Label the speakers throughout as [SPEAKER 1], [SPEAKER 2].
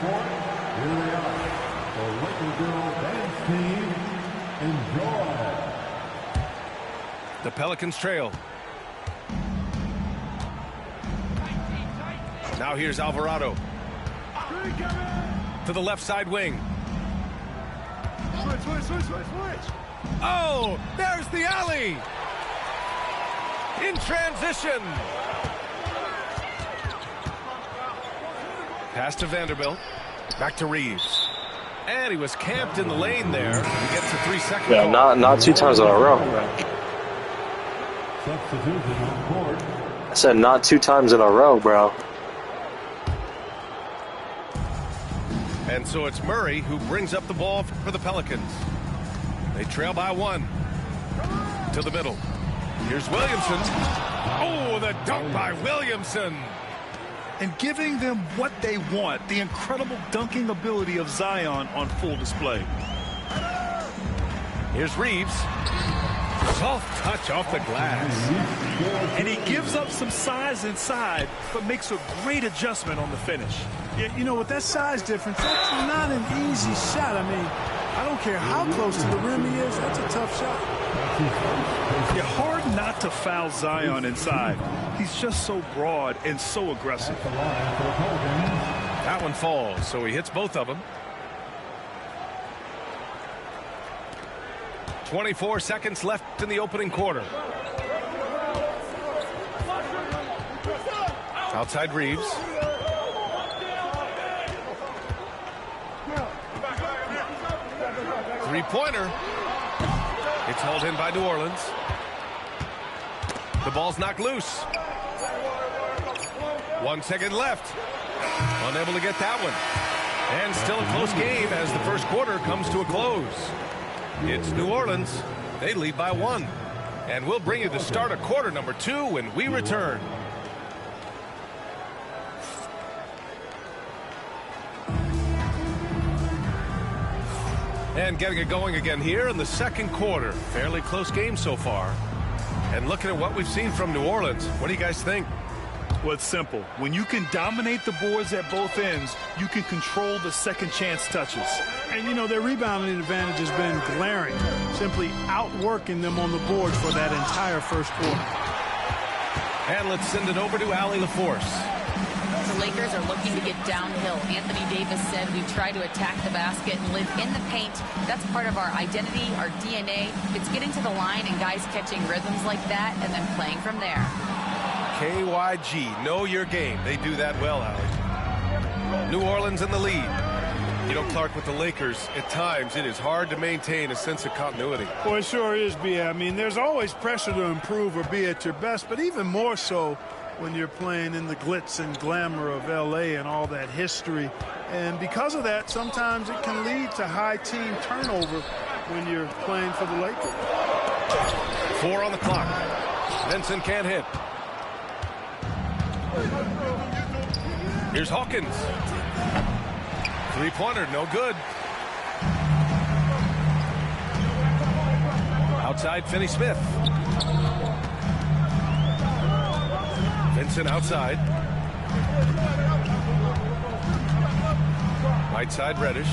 [SPEAKER 1] court. Here they are, the Laker Girl Dance Team. Enjoy.
[SPEAKER 2] The Pelicans trail. Now here's Alvarado. To the left side wing.
[SPEAKER 3] Switch.
[SPEAKER 2] Oh, there's the alley. In transition. Pass to Vanderbilt. Back to Reeves. And he was camped in the lane there. He gets a 3-second
[SPEAKER 4] Yeah,
[SPEAKER 2] call.
[SPEAKER 4] not 2 times in a row.
[SPEAKER 1] Substitution on court.
[SPEAKER 4] I said not 2 times in a row, bro.
[SPEAKER 2] And so it's Murray who brings up the ball for the Pelicans. They trail by 1. To the middle. Here's Williamson. Oh, the dunk by Williamson.
[SPEAKER 3] And giving them what they want, the incredible dunking ability of Zion on full display.
[SPEAKER 2] Here's Reeves. Soft touch off the glass.
[SPEAKER 3] And he gives up some size inside, but makes a great adjustment on the finish.
[SPEAKER 5] Yeah, you know, with that size difference, that's not an easy shot. I mean, I don't care how close to the rim he is, that's a tough shot.
[SPEAKER 3] Yeah, hard not to foul Zion inside. He's just so broad and so aggressive.
[SPEAKER 2] That one falls, so he hits both of them. 24 seconds left in the opening quarter. Outside Reeves. Three-pointer. It's hauled in by New Orleans. The ball's knocked loose. 1 second left. Unable to get that one. And still a close game as the first quarter comes to a close. It's New Orleans. They lead by 1. And we'll bring you the start of quarter number 2 when we return. And getting it going again here in the second quarter. Fairly close game so far. And looking at what we've seen from New Orleans, what do you guys think?
[SPEAKER 3] Well, it's simple. When you can dominate the boards at both ends, you can control the second chance touches.
[SPEAKER 5] And, you know, their rebounding advantage has been glaring, simply outworking them on the board for that entire first quarter.
[SPEAKER 2] And let's send it over to Allie LaForce.
[SPEAKER 6] The Lakers are looking to get downhill. Anthony Davis said we try to attack the basket and live in the paint. That's part of our identity, our DNA. It's getting to the line and guys catching rhythms like that and then playing from there.
[SPEAKER 2] KYG, know your game. They do that well, Allie. New Orleans in the lead. You know, Clark, with the Lakers, at times it is hard to maintain a sense of continuity.
[SPEAKER 5] Well, it sure is, B. I mean, there's always pressure to improve or be at your best, but even more so when you're playing in the glitz and glamour of L.A. and all that history. And because of that, sometimes it can lead to high team turnover when you're playing for the Lakers.
[SPEAKER 2] 4 on the clock. Vincent can't hit. Here's Hawkins. Three-pointer, no good. Outside, Finney-Smith. Vincent outside. Right side, Reddish.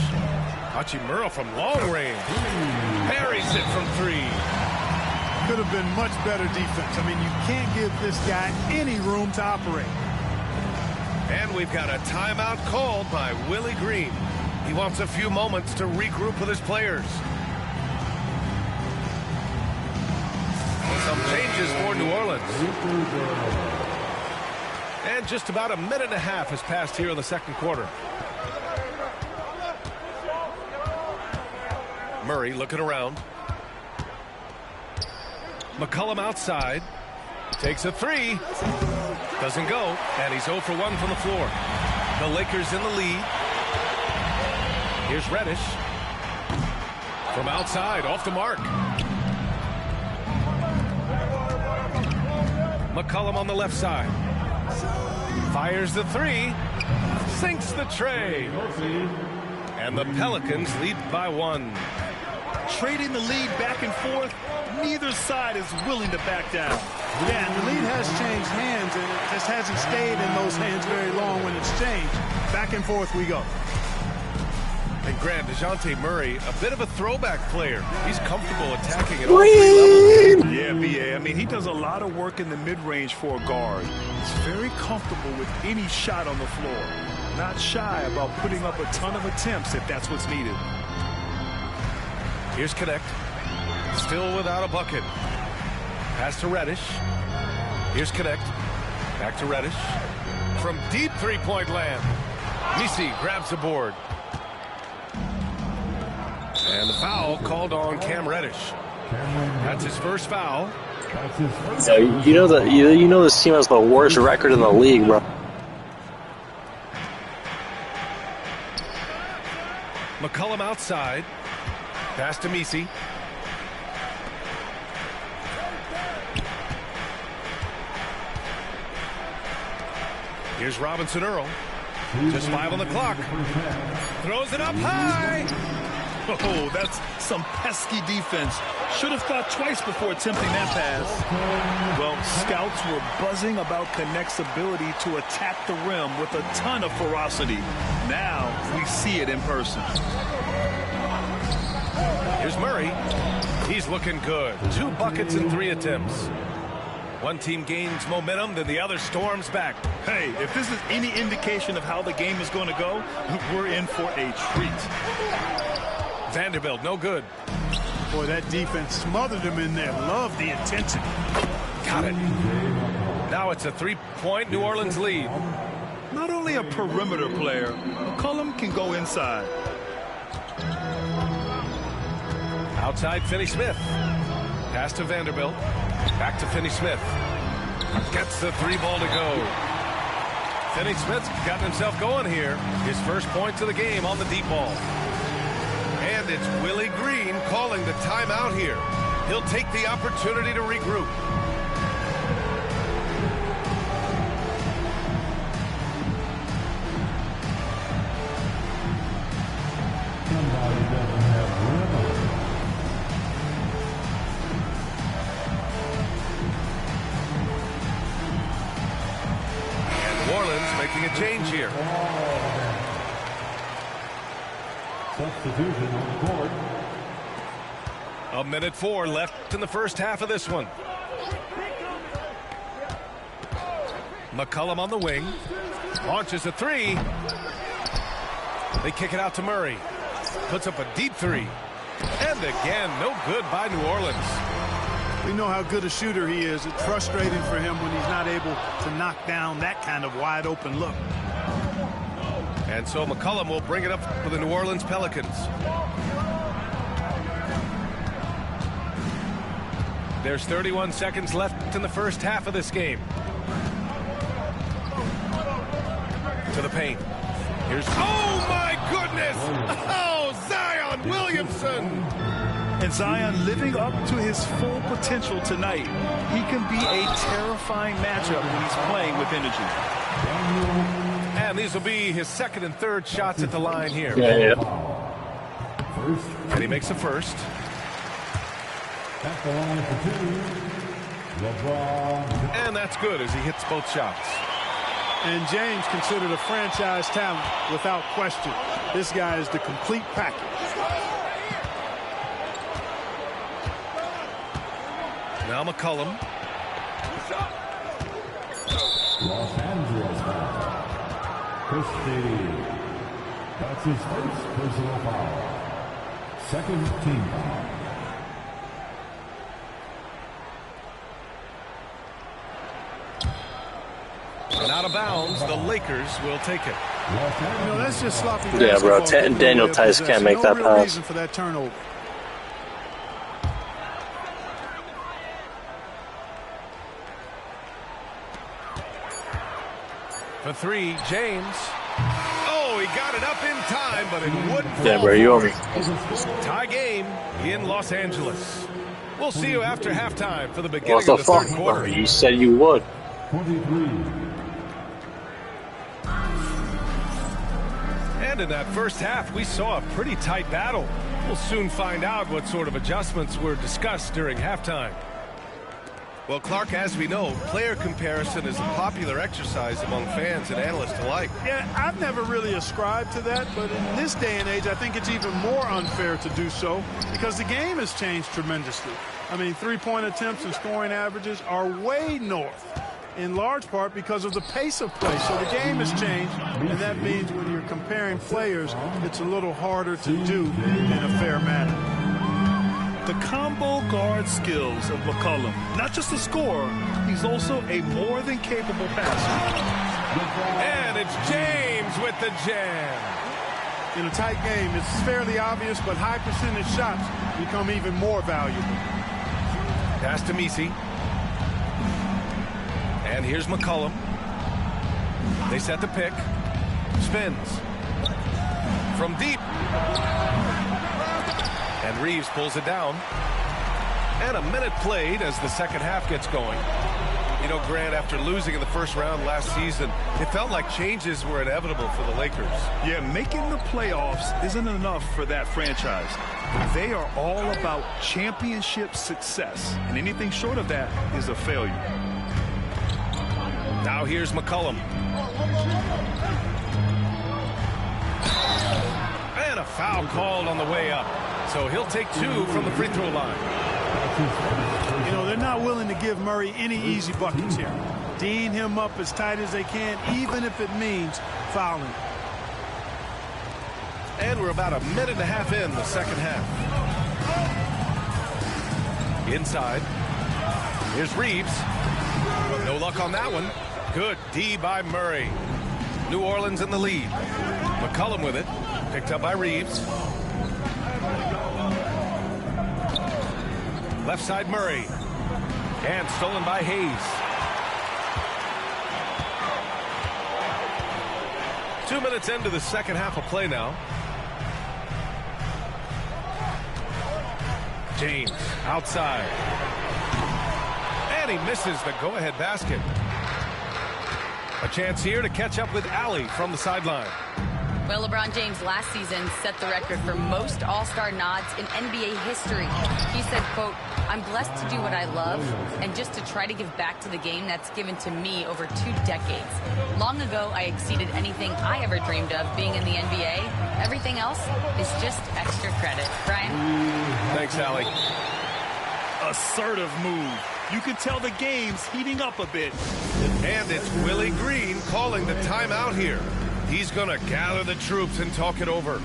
[SPEAKER 2] Hachimura from long range. Parries it from 3.
[SPEAKER 5] Could have been much better defense. I mean, you can't give this guy any room to operate.
[SPEAKER 2] And we've got a timeout called by Willie Green. He wants a few moments to regroup with his players. Some changes for New Orleans. And just about a minute and a half has passed here in the second quarter. Murray looking around. McCollum outside. Takes a 3. Doesn't go. And he's 0 for 1 from the floor. The Lakers in the lead. Here's Reddish. From outside, off the mark. McCollum on the left side. Fires the 3. Sinks the tray. And the Pelicans lead by 1.
[SPEAKER 3] Trading the lead back and forth, neither side is willing to back down.
[SPEAKER 5] Yeah, and the lead has changed hands, and it just hasn't stayed in those hands very long when it's changed. Back and forth we go.
[SPEAKER 2] And Grant, DeJounte Murray, a bit of a throwback player. He's comfortable attacking at all 3 levels.
[SPEAKER 3] Yeah, B.A. I mean, he does a lot of work in the mid-range for a guard. He's very comfortable with any shot on the floor. Not shy about putting up a ton of attempts if that's what's needed.
[SPEAKER 2] Here's Connect. Still without a bucket. Pass to Reddish. Here's Connect. Back to Reddish. From deep three-point land. Misi grabs the board. And the foul called on Cam Reddish. That's his first foul.
[SPEAKER 4] Yeah, you know this team has the worst record in the league, bro.
[SPEAKER 2] McCollum outside. Pass to Misi. Here's Robinson Earl. Just 5 on the clock. Throws it up high.
[SPEAKER 3] Oh, that's some pesky defense. Should have thought twice before attempting that pass. Well, scouts were buzzing about Connect's ability to attack the rim with a ton of ferocity. Now we see it in person.
[SPEAKER 2] Here's Murray. He's looking good. 2 buckets in 3 attempts. One team gains momentum, then the other storms back.
[SPEAKER 3] Hey, if this is any indication of how the game is going to go, we're in for a treat.
[SPEAKER 2] Vanderbilt, no good.
[SPEAKER 5] Boy, that defense smothered him in there. Love the intensity.
[SPEAKER 2] Got it. Now it's a 3-point New Orleans lead.
[SPEAKER 3] Not only a perimeter player, McCollum can go inside.
[SPEAKER 2] Outside, Finney-Smith. Pass to Vanderbilt. Back to Finney-Smith. Gets the 3 ball to go. Finney-Smith's gotten himself going here. His first points of the game on the deep ball. And it's Willie Green calling the timeout here. He'll take the opportunity to regroup.
[SPEAKER 1] Somebody doesn't have rhythm.
[SPEAKER 2] And New Orleans making a change here.
[SPEAKER 1] Substitution on the board.
[SPEAKER 2] 1:04 left in the first half of this one. McCollum on the wing. Launches a 3. They kick it out to Murray. Puts up a deep 3. And again, no good by New Orleans.
[SPEAKER 5] We know how good a shooter he is. It's frustrating for him when he's not able to knock down that kind of wide open look.
[SPEAKER 2] And so McCollum will bring it up for the New Orleans Pelicans. There's 31 seconds left in the first half of this game. To the paint. Here's... Oh, my goodness! Oh, Zion Williamson!
[SPEAKER 3] And Zion living up to his full potential tonight. He can be a terrifying matchup when he's playing with energy.
[SPEAKER 2] And these will be his second and third shots at the line here.
[SPEAKER 4] Yeah.
[SPEAKER 2] And he makes the first.
[SPEAKER 1] At the line for 2, LeBron.
[SPEAKER 2] And that's good as he hits both shots.
[SPEAKER 5] And James considered a franchise talent without question. This guy is the complete package.
[SPEAKER 2] Now McCollum.
[SPEAKER 1] Los Angeles foul. Christie. That's his first personal foul. Second team foul.
[SPEAKER 2] And out of bounds, the Lakers will take it.
[SPEAKER 5] No, that's just sloppy.
[SPEAKER 4] Yeah, bro.
[SPEAKER 5] basketball.
[SPEAKER 4] Daniel Tice can't make that
[SPEAKER 5] real
[SPEAKER 4] pass.
[SPEAKER 5] reason for that turnover.
[SPEAKER 2] For 3, James. Oh, he got it up in time, but it wouldn't fall.
[SPEAKER 4] Yeah, bro, you over.
[SPEAKER 2] Tie game in Los Angeles. We'll see you after halftime for the beginning
[SPEAKER 4] What the
[SPEAKER 2] of the
[SPEAKER 4] fuck?
[SPEAKER 2] third quarter.
[SPEAKER 4] You said you would.
[SPEAKER 1] 23.
[SPEAKER 2] And in that first half, we saw a pretty tight battle. We'll soon find out what sort of adjustments were discussed during halftime. Well, Clark, as we know, player comparison is a popular exercise among fans and analysts alike.
[SPEAKER 5] Yeah, I've never really ascribed to that, but in this day and age, I think it's even more unfair to do so because the game has changed tremendously. I mean, three-point attempts and scoring averages are way north, in large part because of the pace of play. So the game has changed, and that means when you're comparing players, it's a little harder to do in a fair manner.
[SPEAKER 3] The combo guard skills of McCollum, not just a scorer, he's also a more than capable passer.
[SPEAKER 2] And it's James with the jam.
[SPEAKER 5] In a tight game, it's fairly obvious, but high percentage shots become even more valuable.
[SPEAKER 2] Pass to Messi. And here's McCollum. They set the pick. Spins. From deep. And Reeves pulls it down. And a minute played as the second half gets going. You know, Grant, after losing in the first round last season, it felt like changes were inevitable for the Lakers.
[SPEAKER 3] Yeah, making the playoffs isn't enough for that franchise. They are all about championship success, and anything short of that is a failure.
[SPEAKER 2] Now here's McCollum. And a foul called on the way up. So he'll take two from the free throw line.
[SPEAKER 5] You know, they're not willing to give Murray any easy buckets here. D'ing him up as tight as they can, even if it means fouling.
[SPEAKER 2] And we're about a minute and a half in the second half. Inside. Here's Reeves. No luck on that one. Good D by Murray. New Orleans in the lead. McCollum with it. Picked up by Reeves. Left side Murray. And stolen by Hayes. 2 minutes into the second half of play now. James outside. And he misses the go-ahead basket. A chance here to catch up with Allie from the sideline.
[SPEAKER 6] Well, LeBron James last season set the record for most All-Star nods in NBA history. He said, quote, "I'm blessed to do what I love and just to try to give back to the game that's given to me over 2 decades. Long ago, I exceeded anything I ever dreamed of being in the NBA. Everything else is just extra credit." Brian?
[SPEAKER 2] Thanks, Allie.
[SPEAKER 3] Assertive move. You can tell the game's heating up a bit.
[SPEAKER 2] And it's Willie Green calling the timeout here. He's going to gather the troops and talk it over.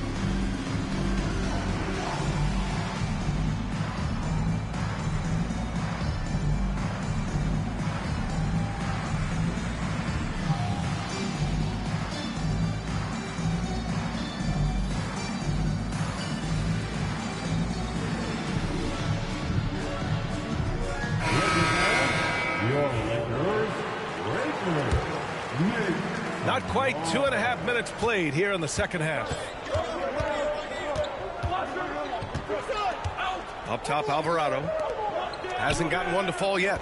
[SPEAKER 2] Not quite 2.5 minutes played here in the second half. Up top, Alvarado. Hasn't gotten one to fall yet.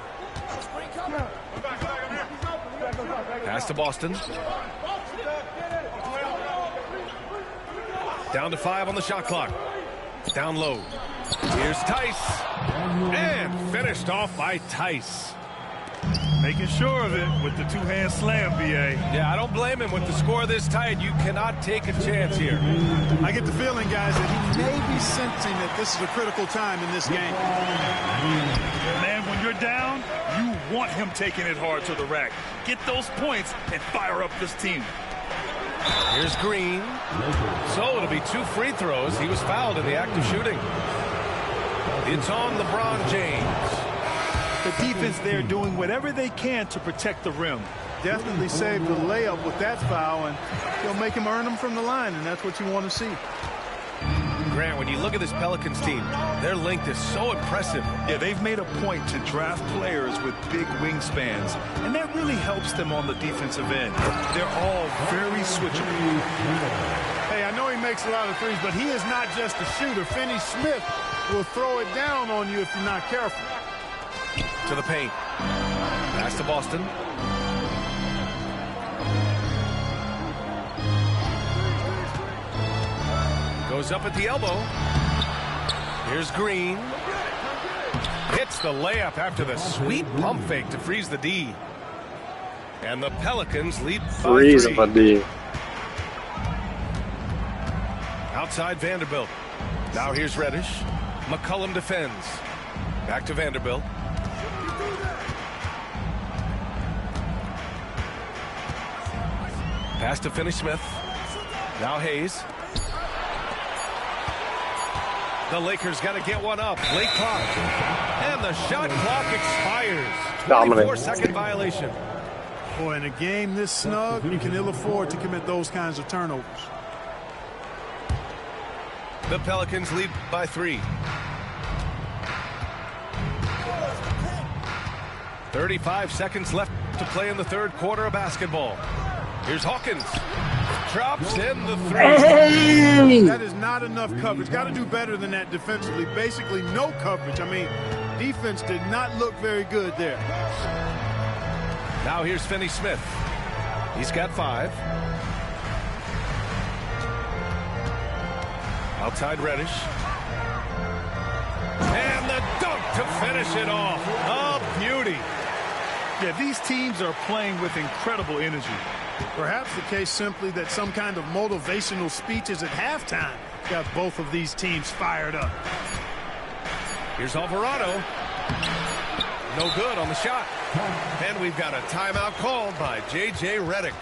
[SPEAKER 2] Pass to Boston. Down to 5 on the shot clock. Down low. Here's Tice. And finished off by Tice.
[SPEAKER 3] Making sure of it with the two-hand slam, B.A.
[SPEAKER 2] Yeah, I don't blame him. With the score this tight, you cannot take a chance here.
[SPEAKER 5] I get the feeling, guys, that he may be sensing that this is a critical time in this game.
[SPEAKER 3] Man, when you're down, you want him taking it hard to the rack. Get those points and fire up this team.
[SPEAKER 2] Here's Green. So it'll be 2 free throws. He was fouled in the act of shooting. It's on LeBron James.
[SPEAKER 3] The defense there doing whatever they can to protect the rim.
[SPEAKER 5] Definitely saved the layup with that foul, and he'll make him earn them from the line, and that's what you want to see.
[SPEAKER 2] Grant, when you look at this Pelicans team, their length is so impressive.
[SPEAKER 3] Yeah, they've made a point to draft players with big wingspans, and that really helps them on the defensive end. They're all very switchable.
[SPEAKER 5] Hey, I know he makes a lot of threes, but he is not just a shooter. Finney Smith will throw it down on you if you're not careful.
[SPEAKER 2] To the paint. Pass to Boston. Goes up at the elbow. Here's Green. Hits the layup after the sweet pump fake to freeze the D. And the Pelicans lead by 3.
[SPEAKER 4] My D.
[SPEAKER 2] Outside Vanderbilt. Now here's Reddish. McCollum defends. Back to Vanderbilt. Pass to Finney-Smith. Now Hayes. The Lakers got to get one up. Late clock. And the shot clock expires. 24-second violation.
[SPEAKER 5] Boy, in a game this snug, you can ill afford to commit those kinds of turnovers.
[SPEAKER 2] The Pelicans lead by 3. 35 seconds left to play in the third quarter of basketball. Here's Hawkins. Drops in the 3.
[SPEAKER 5] That is not enough coverage. Got to do better than that defensively. Basically no coverage. I mean, defense did not look very good there.
[SPEAKER 2] Now here's Finney-Smith. He's got 5. Outside Reddish. And the dunk to finish it off. A beauty.
[SPEAKER 3] Yeah, these teams are playing with incredible energy.
[SPEAKER 5] Perhaps the case simply that some kind of motivational speeches at halftime got both of these teams fired up.
[SPEAKER 2] Here's Alvarado. No good on the shot. And we've got a timeout called by J.J. Redick.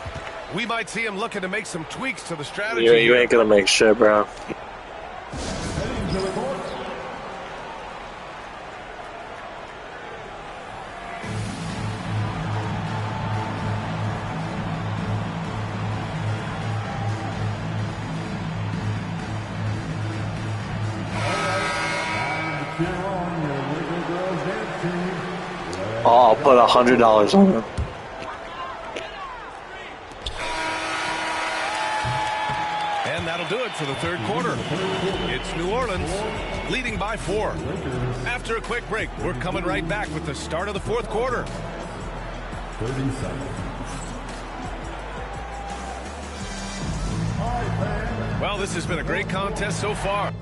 [SPEAKER 2] We might see him looking to make some tweaks to the strategy.
[SPEAKER 4] You ain't gonna make shit, bro. Oh, I'll put $100 on it.
[SPEAKER 2] And that'll do it for the third quarter. It's New Orleans leading by 4. After a quick break, we're coming right back with the start of the fourth quarter.
[SPEAKER 1] 30 seconds.
[SPEAKER 2] Well, this has been a great contest so far.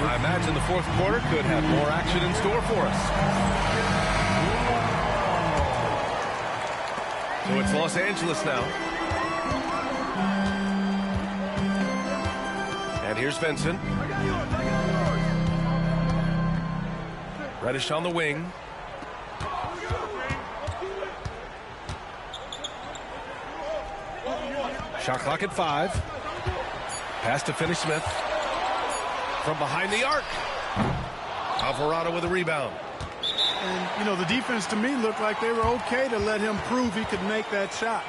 [SPEAKER 2] I imagine the fourth quarter could have more action in store for us. So it's Los Angeles now. And here's Vincent. Reddish on the wing. Shot clock at 5. Pass to Finney-Smith. From behind the arc. Alvarado with a rebound.
[SPEAKER 5] And, you know, the defense to me looked like they were okay to let him prove he could make that shot.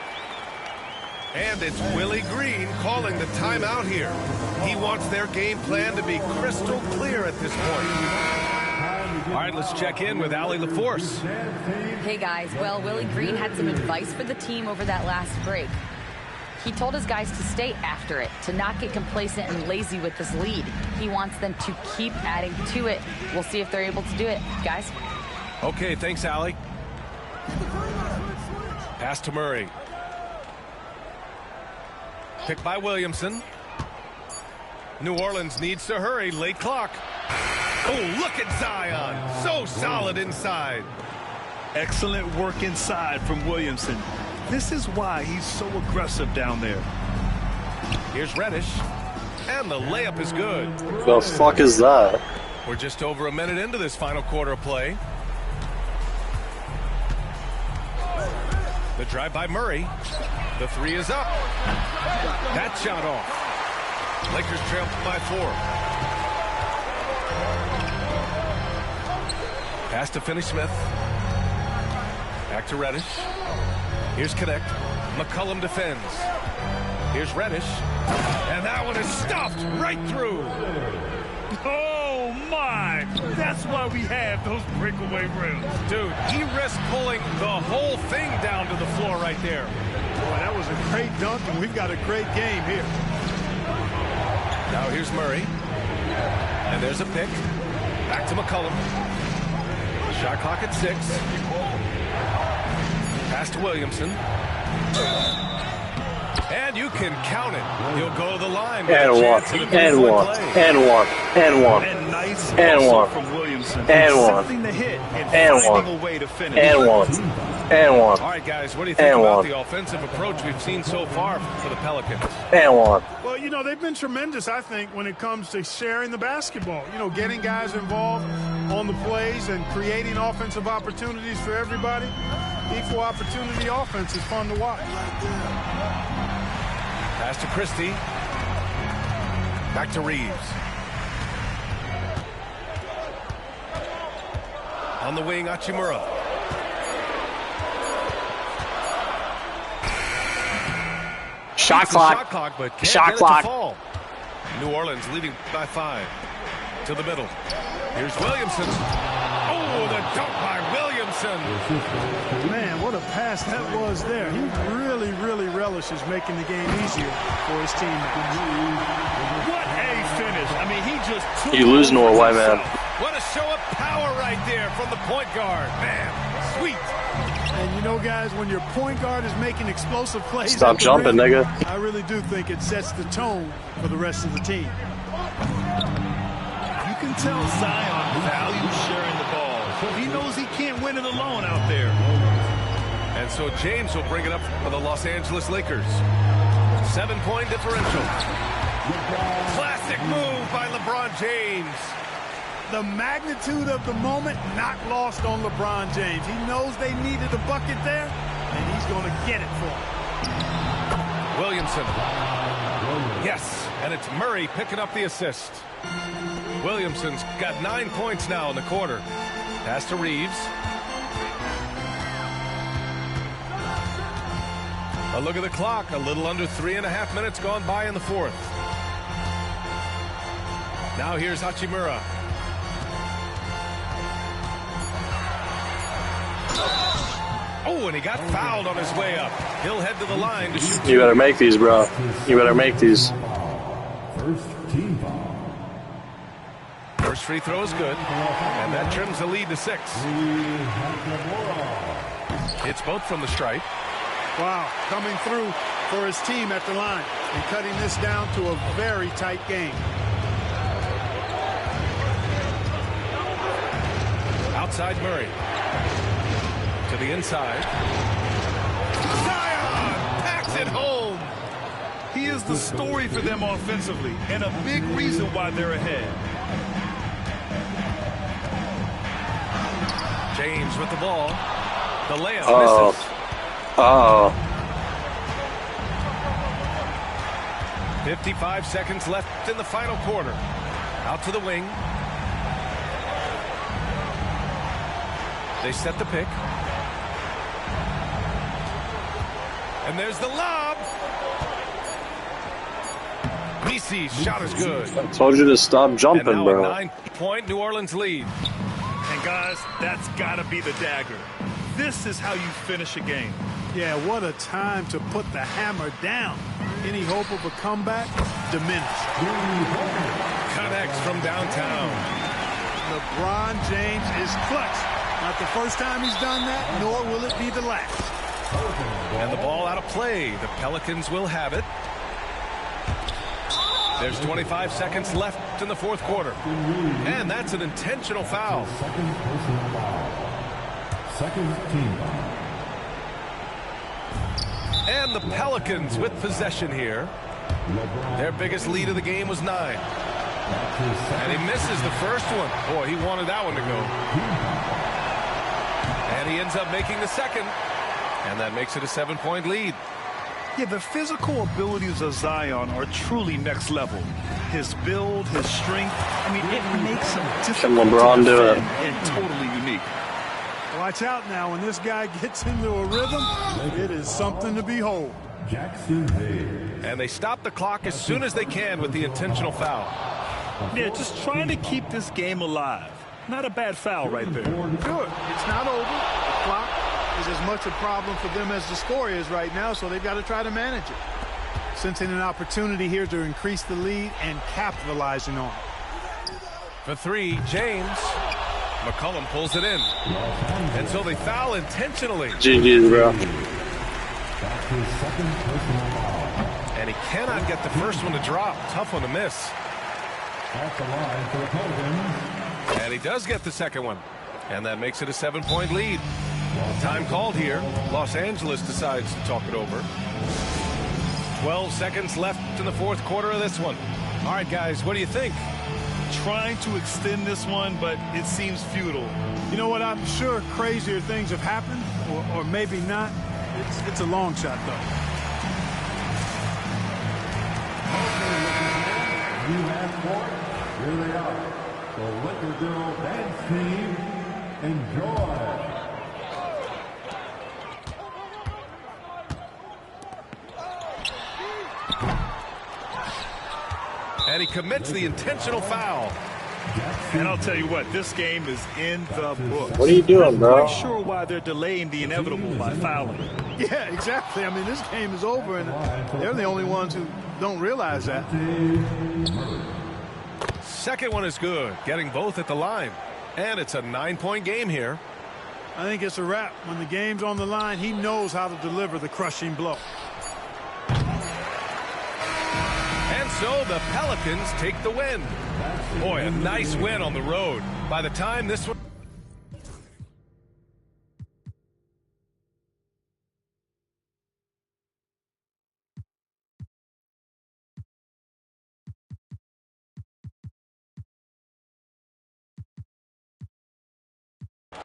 [SPEAKER 2] And it's Willie Green calling the timeout here. He wants their game plan to be crystal clear at this point. All right, let's check in with Allie LaForce.
[SPEAKER 6] Hey, guys. Well, Willie Green had some advice for the team over that last break. He told his guys to stay after it, to not get complacent and lazy with this lead. He wants them to keep adding to it. We'll see if they're able to do it, guys.
[SPEAKER 2] Okay, thanks, Allie. Pass to Murray. Picked by Williamson. New Orleans needs to hurry. Late clock. Oh, look at Zion. So solid inside.
[SPEAKER 3] Excellent work inside from Williamson. This is why he's so aggressive down there.
[SPEAKER 2] Here's Reddish. And the layup is good.
[SPEAKER 4] The fuck is that?
[SPEAKER 2] We're just over a minute into this final quarter of play. The drive by Murray. The three is up. That shot off. Lakers trail by 4. Pass to Finney-Smith. Back to Reddish. Here's Connect. McCollum defends. Here's Reddish. And that one is stuffed right through.
[SPEAKER 3] Oh, my. That's why we have those breakaway rims.
[SPEAKER 2] Dude, he risked pulling the whole thing down to the floor right there.
[SPEAKER 5] Boy, that was a great dunk, and we've got a great game here.
[SPEAKER 2] Now here's Murray. And there's a pick. Back to McCollum. Shot clock at 6. Pass to Williamson. And you can count it. He'll go to the line.
[SPEAKER 4] And one. And one. And one. And one.
[SPEAKER 3] And nice
[SPEAKER 4] and one.
[SPEAKER 3] From Williamson.
[SPEAKER 4] And one.
[SPEAKER 3] Something to hit and
[SPEAKER 4] finding
[SPEAKER 3] a way to finish.
[SPEAKER 4] And one. And one.
[SPEAKER 2] All right, guys, what do you think
[SPEAKER 4] and
[SPEAKER 2] about
[SPEAKER 4] one.
[SPEAKER 2] the offensive approach we've seen so far for the Pelicans?
[SPEAKER 4] And one.
[SPEAKER 5] Well, you know, they've been tremendous, I think, when it comes to sharing the basketball. You know, getting guys involved on the plays and creating offensive opportunities for everybody. Equal opportunity offense is fun to watch.
[SPEAKER 2] Pass to Christie. Back to Reeves. On the wing, Hachimura.
[SPEAKER 4] Shot clock.
[SPEAKER 2] Shot clock, but can't
[SPEAKER 4] Shot
[SPEAKER 2] get it
[SPEAKER 4] clock.
[SPEAKER 2] to fall. New Orleans leading by 5. To the middle. Here's Williamson. Oh, the dunk by Williamson.
[SPEAKER 5] Man, what a pass that was there. He really, really relishes making the game easier for his team.
[SPEAKER 3] What a finish. I mean, he just took
[SPEAKER 4] You lose
[SPEAKER 3] over
[SPEAKER 4] Norway, man.
[SPEAKER 3] himself.
[SPEAKER 2] What a show of power right there from the point guard. Man, sweet.
[SPEAKER 5] And you know, guys, when your point guard is making explosive plays,
[SPEAKER 4] Stop
[SPEAKER 5] at the
[SPEAKER 4] jumping,
[SPEAKER 5] rim,
[SPEAKER 4] nigga.
[SPEAKER 5] I really do think it sets the tone for the rest of the team.
[SPEAKER 3] You can tell Zion values sharing the ball. He knows he can't win it alone out there.
[SPEAKER 2] And so James will bring it up for the Los Angeles Lakers. 7-point differential. Classic move by LeBron James.
[SPEAKER 5] The magnitude of the moment not lost on LeBron James. He knows they needed a bucket there, and he's going to get it for them.
[SPEAKER 2] Williamson. Yes, and it's Murray picking up the assist. Williamson's got 9 points now in the quarter. Pass to Reeves. A look at the clock. A little under 3.5 minutes gone by in the 4th. Now here's Hachimura. Oh, and he got fouled on his way up. He'll head to the line to shoot.
[SPEAKER 4] You better make these, bro. You better make these.
[SPEAKER 1] First team foul.
[SPEAKER 2] First free throw is good, and that trims the lead to 6. It's both from the stripe.
[SPEAKER 5] Wow, coming through for his team at the line and cutting this down to a very tight game.
[SPEAKER 2] Outside Murray. To the inside. Zion packs it home.
[SPEAKER 3] He is the story for them offensively and a big reason why they're ahead.
[SPEAKER 2] James with the ball. The layup
[SPEAKER 4] Oh.
[SPEAKER 2] misses.
[SPEAKER 4] Oh.
[SPEAKER 2] 55 seconds left in the final quarter. Out to the wing. They set the pick. And there's the lob. BC's shot is good.
[SPEAKER 4] I told you to stop
[SPEAKER 2] And
[SPEAKER 4] jumping,
[SPEAKER 2] now
[SPEAKER 4] bro.
[SPEAKER 2] a 9-point New Orleans lead.
[SPEAKER 3] And guys, that's got to be the dagger. This is how you finish a game.
[SPEAKER 5] Yeah, what a time to put the hammer down. Any hope of a comeback diminished.
[SPEAKER 2] Connects from downtown.
[SPEAKER 5] LeBron James is clutch. Not the first time he's done that, nor will it be the last.
[SPEAKER 2] And the ball out of play. The Pelicans will have it. There's 25 seconds left in the 4th quarter. And that's an intentional foul.
[SPEAKER 1] Second personal foul. Second team foul.
[SPEAKER 2] And the Pelicans with possession here. Their biggest lead of the game was 9. And he misses the first one. Boy, he wanted that one to go. And he ends up making the second. And that makes it a 7-point lead.
[SPEAKER 3] Yeah, the physical abilities of Zion are truly next level. His build, his strength, I mean, it makes him difficult
[SPEAKER 4] LeBron
[SPEAKER 3] to
[SPEAKER 4] do it.
[SPEAKER 3] defend and totally unique.
[SPEAKER 5] Watch out now. When this guy gets into a rhythm, it is something to behold.
[SPEAKER 1] Jackson Hayes.
[SPEAKER 2] And they stop the clock as soon as they can with the intentional foul.
[SPEAKER 3] Yeah, just trying to keep this game alive. Not a bad foul right there.
[SPEAKER 5] Good. It's not over. The clock is as much a problem for them as the score is right now, so they've got to try to manage it. Sensing an opportunity here to increase the lead and capitalizing on it.
[SPEAKER 2] For three, James. McCollum pulls it in. And so they foul intentionally.
[SPEAKER 4] GG's, bro.
[SPEAKER 1] That's his second personal foul.
[SPEAKER 2] And he cannot get the first one to drop. Tough one to miss.
[SPEAKER 1] At the line for the Pelicans.
[SPEAKER 2] And he does get the second one. And that makes it a 7-point lead. Time called here. Los Angeles decides to talk it over. 12 seconds left in the fourth quarter of this one. All right, guys, what do you think?
[SPEAKER 3] Trying to extend this one, but it seems futile.
[SPEAKER 5] You know what? I'm sure crazier things have happened, or maybe not. It's a long shot, though.
[SPEAKER 1] You asked for it. Here they are. The Lakers dance team. Enjoy.
[SPEAKER 2] And he commits the intentional foul.
[SPEAKER 3] And I'll tell you what, this game is in the books.
[SPEAKER 4] What are you doing,
[SPEAKER 3] I'm
[SPEAKER 4] bro?
[SPEAKER 3] not sure why they're delaying the inevitable by fouling.
[SPEAKER 5] Yeah, exactly. I mean, this game is over, and they're the only ones who don't realize that.
[SPEAKER 2] Second one is good, getting both at the line. And it's a 9-point game here.
[SPEAKER 5] I think it's a wrap. When the game's on the line, he knows how to deliver the crushing blow.
[SPEAKER 2] And so the Pelicans take the win. Boy, a nice win on the road. By the time this one...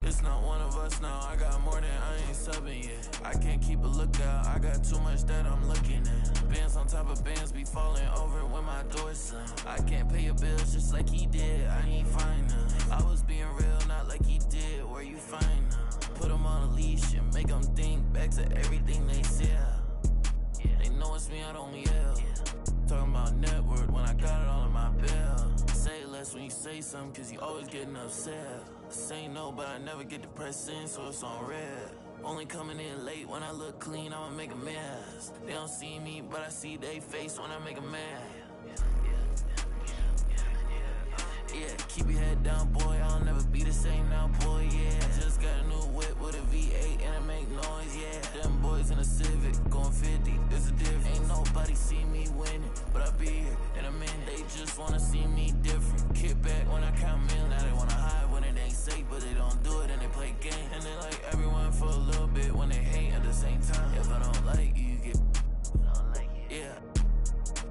[SPEAKER 7] It's not one of us now. I got more than I ain't subbing yet. I can't keep a lookout. I got too much that I'm looking at. Bands on top of bands be falling over when my door slam. I can't pay your bills just like he did. I ain't fine now. I was being real, not like he did. Where you find now? Put him on a leash and make him think back to everything they said. They know it's me, I don't yell. Talking about net worth when I got it all in my bill. Say less when you say something, cause you always getting upset. Say no, but I never get depressed in, so it's on red. Only coming in late when I look clean, I'ma make a mess. They don't see me, but I see they face when I make a mad. Yeah, keep your head down, boy. I'll never be the same now, boy. Yeah, just got a new whip with a V8 and it make noise. Yeah, them boys in a Civic going 50. There's a difference. Ain't nobody see me winning, but I be here in a minute. They just wanna see me different. Kick back when I count millions. Now they wanna hide when it ain't safe, but they don't do it and they play games. And they like everyone for a little bit when they hate at the same time. If I don't like you, you get. Yeah,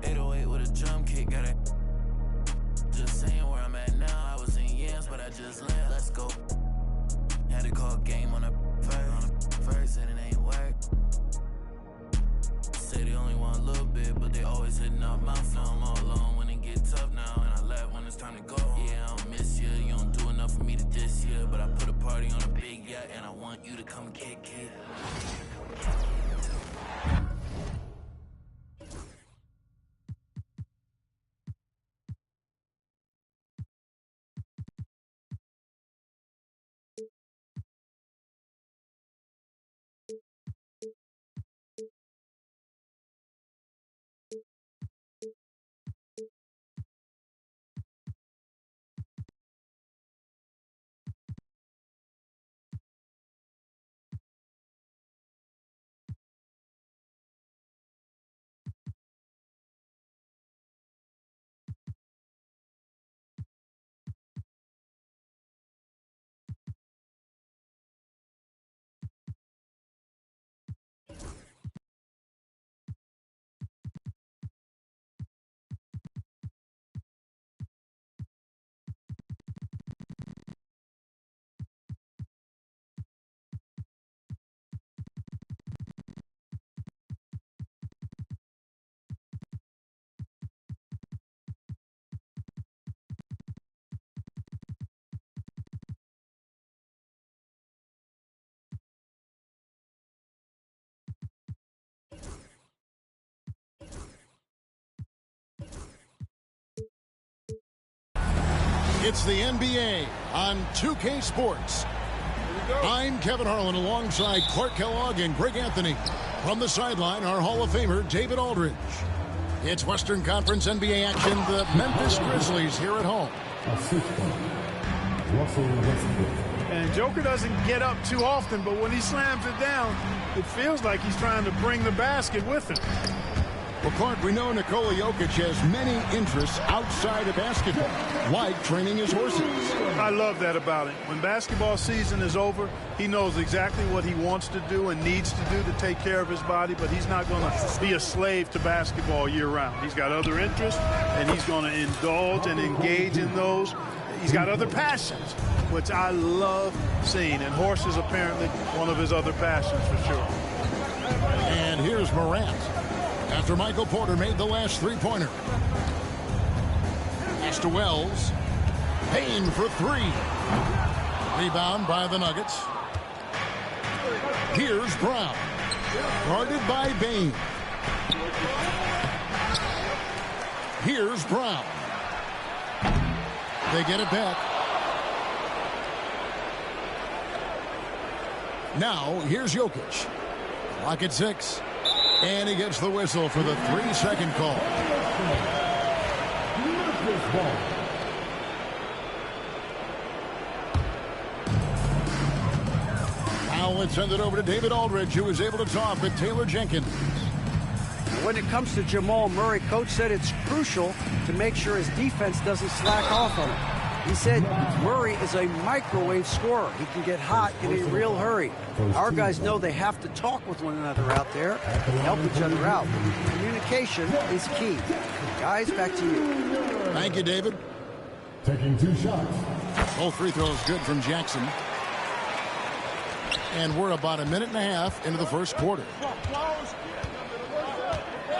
[SPEAKER 7] 808 with a drum kick, got it. Just saying where I'm at now. I was in yams, but I just left. Let's go. Had to call game on the first, and it ain't work. Say they only want a little bit, but they always hitting up my phone. I'm all alone when it get tough now, and I laugh when it's time to go. Yeah, I don't miss you. You don't do enough for me to diss you, but I put a party on a big yacht, and I want you to come kick it.
[SPEAKER 8] It's the NBA on 2K Sports. I'm Kevin Harlan alongside Clark Kellogg and Greg Anthony. From the sideline, our Hall of Famer, David Aldridge. It's Western Conference NBA action. The Memphis Grizzlies here at home.
[SPEAKER 5] And Joker doesn't get up too often, but when he slams it down, it feels like he's trying to bring the basket with him.
[SPEAKER 8] Well, Clark, we know Nikola Jokic has many interests outside of basketball, like training his horses.
[SPEAKER 5] I love that about him. When basketball season is over, he knows exactly what he wants to do and needs to do to take care of his body, but he's not going to be a slave to basketball year-round. He's got other interests, and he's going to indulge and engage in those. He's got other passions, which I love seeing, and horses apparently one of his other passions for sure.
[SPEAKER 8] And here's Morant. After Michael Porter made the last three-pointer. Pass to Wells. Payne for three. Rebound by the Nuggets. Here's Brown. Guarded by Bane. Here's Brown. They get it back. Now, here's Jokic. Clock at 6. And he gets the whistle for the 3-second call. Now let's send it over to David Aldridge, who was able to talk with Taylor Jenkins.
[SPEAKER 9] When it comes to Jamal Murray, coach said it's crucial to make sure his defense doesn't slack off on him. He said Murray is a microwave scorer. He can get hot in a real hurry. Our guys know they have to talk with one another out there and help each other out. Communication is key. Guys, back to you.
[SPEAKER 8] Thank you, David.
[SPEAKER 1] Taking 2 shots.
[SPEAKER 8] Both free throws good from Jackson. And we're about a minute and a half into the first quarter.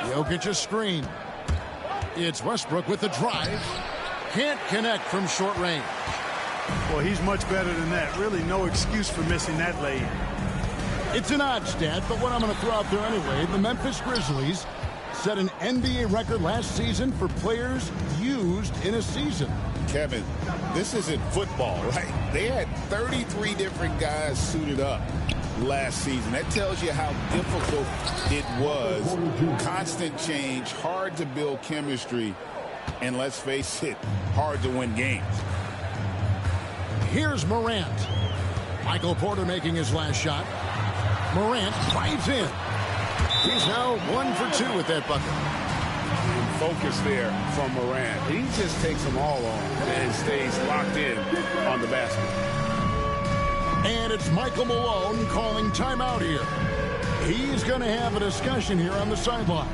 [SPEAKER 8] Jokic's screen. It's Westbrook with the drive. Can't connect from short range.
[SPEAKER 5] Well, he's much better than that. Really no excuse for missing that lay-in.
[SPEAKER 8] It's an odd stat, but what I'm going to throw out there anyway, the Memphis Grizzlies set an NBA record last season for players used in a season.
[SPEAKER 10] Kevin, this isn't football, right? They had 33 different guys suited up last season. That tells you how difficult it was. Constant change, hard to build chemistry, and let's face it, hard to win games.
[SPEAKER 8] Here's Morant. Michael Porter making his last shot. Morant drives in. He's now 1 for 2 with that bucket.
[SPEAKER 10] Focus there from Morant. He just takes them all on and stays locked in on the basket.
[SPEAKER 8] And it's Michael Malone calling timeout here. He's going to have a discussion here on the sideline.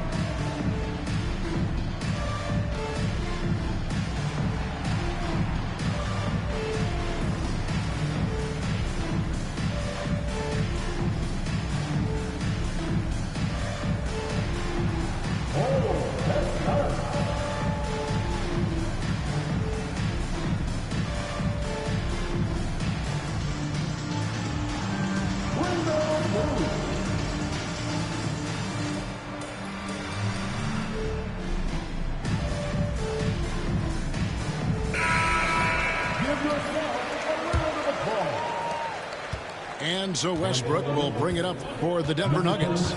[SPEAKER 8] And so Westbrook will bring it up for the Denver Nuggets.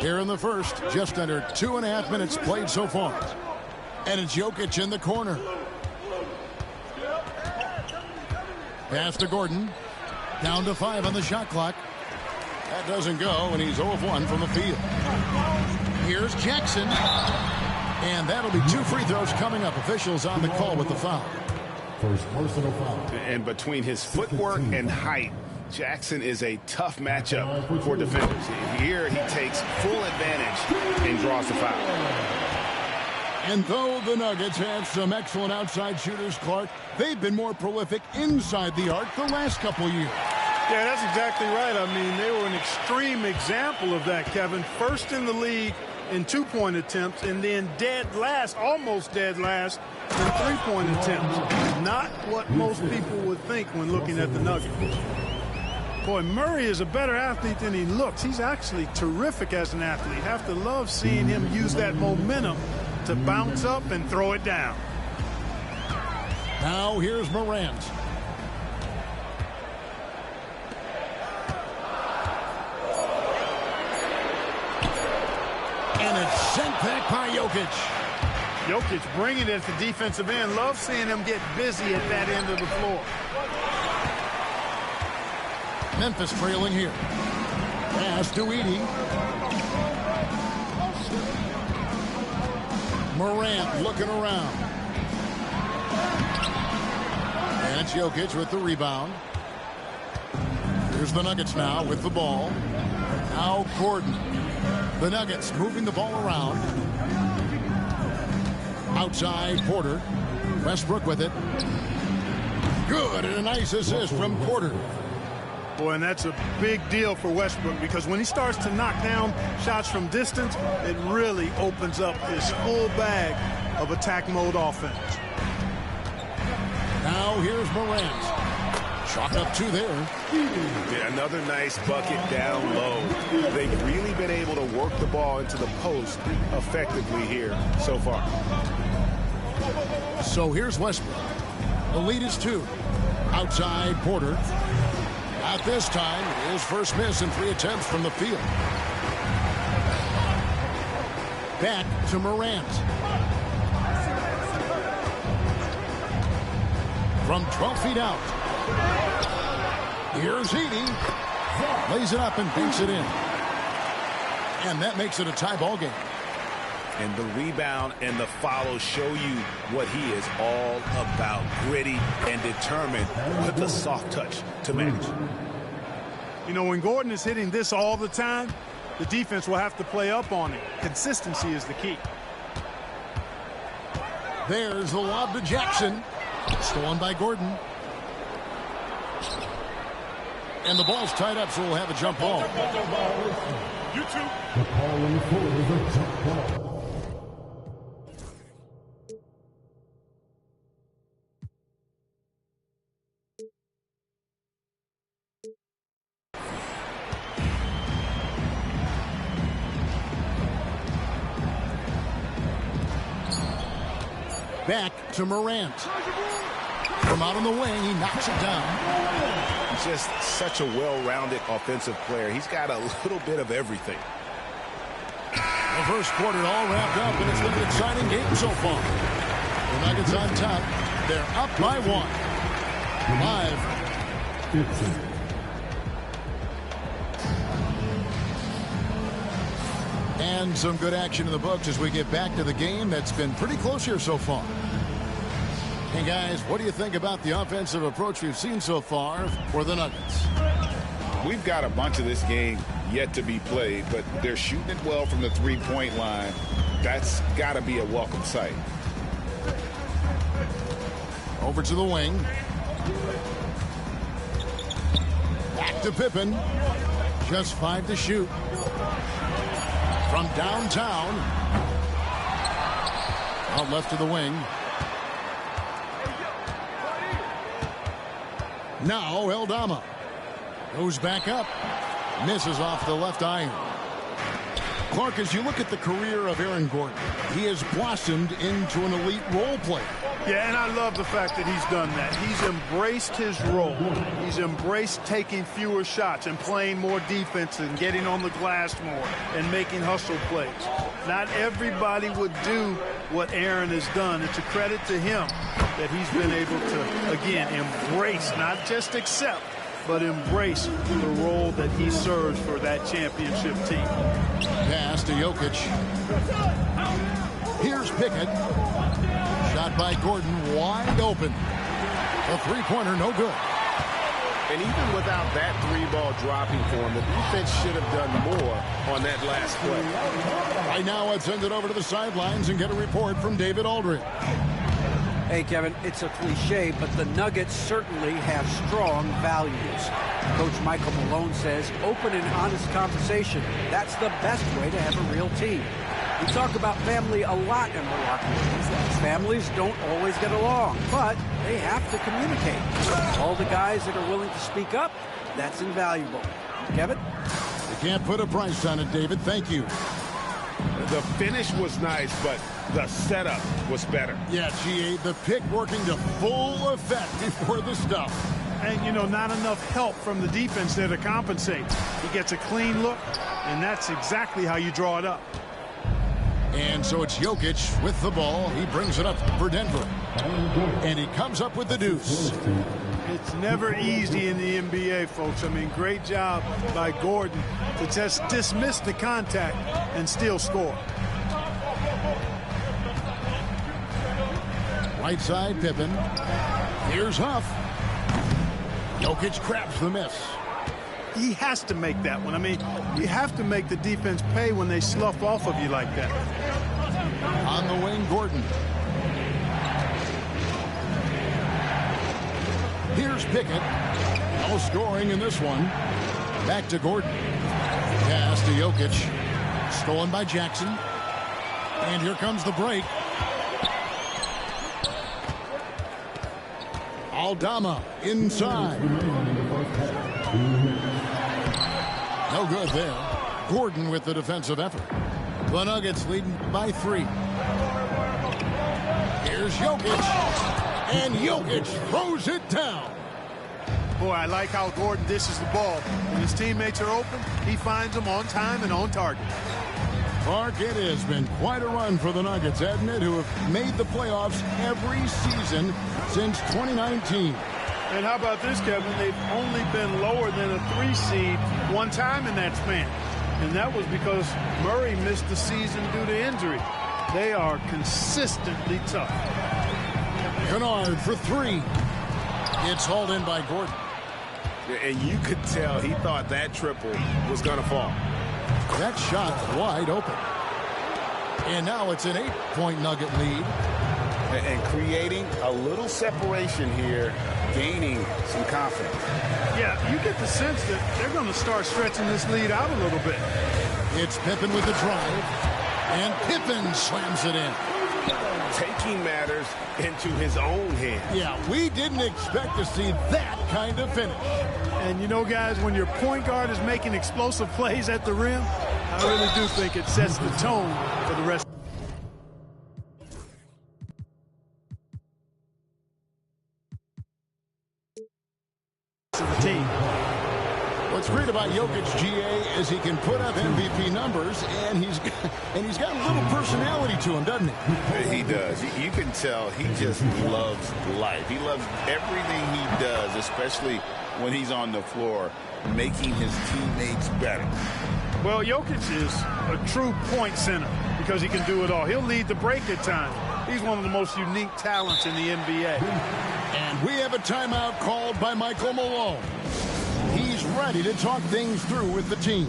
[SPEAKER 8] Here in the first, just under 2.5 minutes played so far. And it's Jokic in the corner. Pass to Gordon. Down to 5 on the shot clock. That doesn't go, and he's 0 of 1 from the field. Here's Jackson. And that'll be 2 free throws coming up. Officials on the call with the foul.
[SPEAKER 1] First personal foul.
[SPEAKER 10] And between his footwork and height, Jackson is a tough matchup for defenders. Here he takes full advantage and draws the foul.
[SPEAKER 8] And though the Nuggets had some excellent outside shooters, Clark, they've been more prolific inside the arc the last couple years.
[SPEAKER 5] Yeah, that's exactly right. I mean, they were an extreme example of that, Kevin. First in the league in 2-point attempts, and then dead last, almost dead last, in 3-point attempts. Not what most people would think when looking at the Nuggets. Boy, Murray is a better athlete than he looks. He's actually terrific as an athlete. Have to love seeing him use that momentum to bounce up and throw it down.
[SPEAKER 8] Now here's Morant. And it's sent back by Jokic.
[SPEAKER 5] Jokic bringing it at the defensive end. Love seeing him get busy at that end of the floor.
[SPEAKER 8] Memphis trailing here. Pass to Edey. Morant looking around. And it's Jokic with the rebound. Here's the Nuggets now with the ball. Now Gordon. The Nuggets moving the ball around. Outside Porter. Westbrook with it. Good, and a nice assist from Porter.
[SPEAKER 5] Boy, and that's a big deal for Westbrook, because when he starts to knock down shots from distance, it really opens up his full bag of attack mode offense.
[SPEAKER 8] Now here's Morant. Chalk up two there.
[SPEAKER 10] Yeah, another nice bucket down low. They've really been able to work the ball into the post effectively here so far.
[SPEAKER 8] So here's Westbrook. The lead is 2. Outside Porter. At this time, his first miss in 3 attempts from the field. Back to Morant. From 12 feet out. Here's Edey. Lays it up and banks it in. And that makes it a tie ball game.
[SPEAKER 10] And the rebound and the follow show you what he is all about. Gritty and determined with the soft touch to manage.
[SPEAKER 5] You know, when Gordon is hitting this all the time, the defense will have to play up on it. Consistency is the key.
[SPEAKER 8] There's the lob to Jackson. Stolen by Gordon. And the ball's tied up, so we'll have a jump ball.
[SPEAKER 1] You too. The call on the floor is a jump ball.
[SPEAKER 8] Back to Morant. From out on the wing, he knocks it down.
[SPEAKER 10] Just such a well-rounded offensive player. He's got a little bit of everything.
[SPEAKER 8] The first quarter all wrapped up, and it's been an exciting game so far. The Nuggets on top. They're up by 1. Live. And some good action in the books as we get back to the game that's been pretty close here so far. Hey, guys, what do you think about the offensive approach we've seen so far for the Nuggets?
[SPEAKER 10] We've got a bunch of this game yet to be played, but they're shooting it well from the three-point line. That's got to be a welcome sight.
[SPEAKER 8] Over to the wing. Back to Pippen. Just 5 to shoot. From downtown. Out left to the wing. Now Aldama goes back up. Misses off the left iron. Clark, as you look at the career of Aaron Gordon, he has blossomed into an elite role player.
[SPEAKER 5] Yeah, and I love the fact that he's done that. He's embraced his role. He's embraced taking fewer shots and playing more defense and getting on the glass more and making hustle plays. Not everybody would do what Aaron has done. It's a credit to him that he's been able to, again, embrace, not just accept, but embrace the role that he serves for that championship team.
[SPEAKER 8] Pass to Jokic. Here's Pickett. Shot by Gordon, wide open. A three-pointer, no good.
[SPEAKER 10] And even without that 3-ball dropping for him, the defense should have done more on that last play.
[SPEAKER 8] Right now, let's send it over to the sidelines and get a report from David Aldridge.
[SPEAKER 9] Hey, Kevin, it's a cliche, but the Nuggets certainly have strong values. Coach Michael Malone says open and honest conversation. That's the best way to have a real team. We talk about family a lot in Milwaukee. Families don't always get along, but they have to communicate. All the guys that are willing to speak up, that's invaluable. Kevin?
[SPEAKER 8] You can't put a price on it, David. Thank you.
[SPEAKER 10] The finish was nice, but the setup was better.
[SPEAKER 8] Yeah, GA, the pick working to full effect before the stuff.
[SPEAKER 5] And, you know, not enough help from the defense there to compensate. He gets a clean look, and that's exactly how you draw it up.
[SPEAKER 8] And so it's Jokic with the ball. He brings it up for Denver. And he comes up with the deuce.
[SPEAKER 5] It's never easy in the NBA, folks. I mean, great job by Gordon to just dismiss the contact and still score.
[SPEAKER 8] Right side, Pippen. Here's Huff. Jokic craps the miss.
[SPEAKER 5] He has to make that one. I mean, you have to make the defense pay when they slough off of you like that.
[SPEAKER 8] On the wing, Gordon. Here's Pickett. No scoring in this one. Back to Gordon. Pass to Jokic. Stolen by Jackson. And here comes the break. Aldama inside. No good there. Gordon with the defensive effort. The Nuggets leading by 3. Here's Jokic. And Jokic throws it down.
[SPEAKER 5] Boy, I like how Gordon dishes the ball. When his teammates are open, he finds them on time and on target.
[SPEAKER 8] Clark, it has been quite a run for the Nuggets, hasn't it, who have made the playoffs every season since 2019.
[SPEAKER 5] And how about this, Kevin? They've only been lower than a 3 seed one time in that span. And that was because Murray missed the season due to injury. They are consistently tough.
[SPEAKER 8] Kennard for 3. It's hauled in by Gordon.
[SPEAKER 10] And you could tell he thought that triple was going to fall.
[SPEAKER 8] That shot wide open. And now it's an 8-point Nugget lead.
[SPEAKER 10] And creating a little separation here, gaining some confidence.
[SPEAKER 5] Yeah, you get the sense that they're going to start stretching this lead out a little bit.
[SPEAKER 8] It's Pippen with the drive. And Pippen slams it in.
[SPEAKER 10] Taking matters into his own hands.
[SPEAKER 8] Yeah, we didn't expect to see that kind of finish.
[SPEAKER 5] And you know, guys, when your point guard is making explosive plays at the rim, I really do think it sets the tone for the rest of the team.
[SPEAKER 8] What's great about Jokic, GA, is he can put up MVP numbers, and he's got a little personality to him, doesn't he?
[SPEAKER 10] He does. You can tell he just loves life. He loves everything he does, especially when he's on the floor, making his teammates better.
[SPEAKER 5] Well, Jokic is a true point center because he can do it all. He'll lead the break at times. He's one of the most unique talents in the NBA.
[SPEAKER 8] And we have a timeout called by Michael Malone. He's ready to talk things through with the team.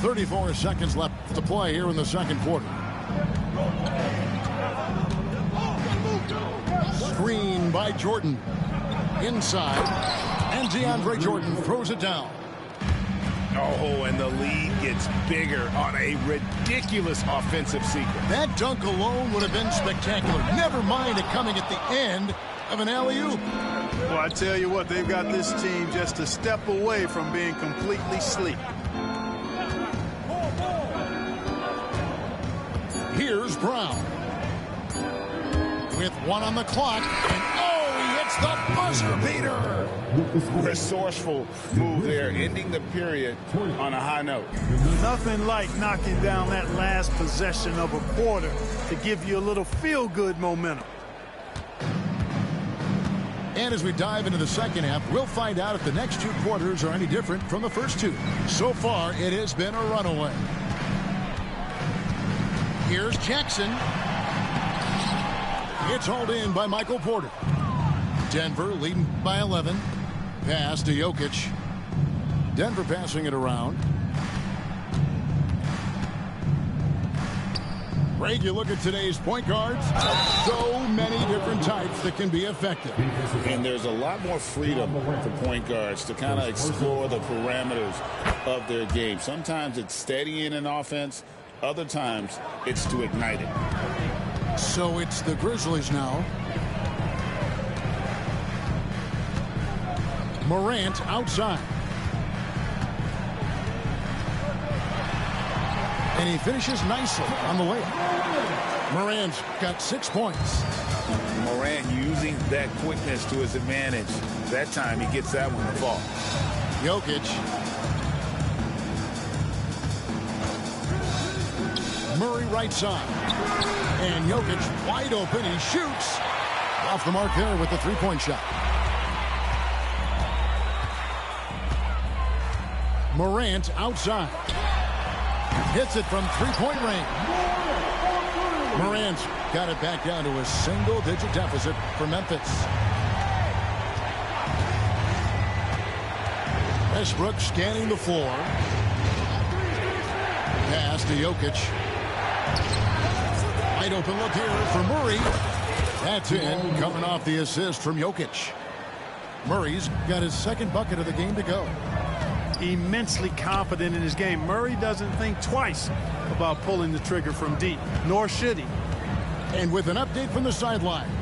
[SPEAKER 8] .34 seconds left to play here in the second quarter. Screen by Jordan. Inside. And DeAndre Jordan throws it down.
[SPEAKER 10] Oh, and the lead gets bigger on a ridiculous offensive sequence.
[SPEAKER 8] That dunk alone would have been spectacular. Never mind it coming at the end of an alley-oop.
[SPEAKER 5] Well, I tell you what, they've got this team just a step away from being completely asleep.
[SPEAKER 8] Here's Brown. With 1 on the clock. And oh, he hits the buzzer beater.
[SPEAKER 10] Resourceful move there, ending the period on a high note.
[SPEAKER 5] Nothing like knocking down that last possession of a quarter to give you a little feel-good momentum.
[SPEAKER 8] And as we dive into the second half, we'll find out if the next 2 quarters are any different from the first 2. So far, it has been a runaway. Here's Jackson. It's hauled in by Michael Porter. Denver leading by 11. Pass to Jokic. Denver passing it around. Greg, you look at today's point guards, so many different types that can be effective.
[SPEAKER 10] And there's a lot more freedom for point guards to kind of explore the parameters of their game. Sometimes it's steadying an offense. Other times it's to ignite it.
[SPEAKER 8] So it's the Grizzlies now. Morant outside. And he finishes nicely on the layup. Morant's got 6 points.
[SPEAKER 10] Morant using that quickness to his advantage. That time he gets that one to fall.
[SPEAKER 8] Jokic. Murray right side. And Jokic wide open. He shoots. Off the mark there with the three-point shot. Morant outside. Hits it from three-point range. Morant's got it back down to a single-digit deficit for Memphis. Westbrook scanning the floor. Pass to Jokic. Wide open look here for Murray. That's in, coming off the assist from Jokic. Murray's got his second bucket of the game to go.
[SPEAKER 5] Immensely confident in his game. Murray doesn't think twice about pulling the trigger from deep, nor should he.
[SPEAKER 8] And with an update from the sidelines,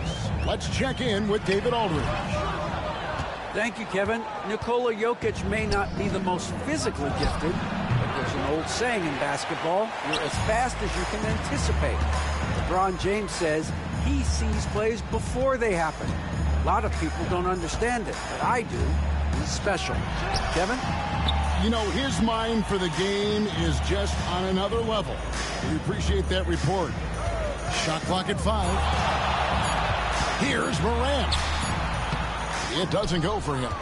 [SPEAKER 8] let's check in with David Aldridge.
[SPEAKER 9] Thank you, Kevin. Nikola Jokic may not be the most physically gifted, but there's an old saying in basketball, you're as fast as you can anticipate. LeBron James says he sees plays before they happen. A lot of people don't understand it, but I do. He's special. Kevin?
[SPEAKER 8] You know, his mind for the game is just on another level. We appreciate that report. Shot clock at 5. Here's Morant. It doesn't go for him.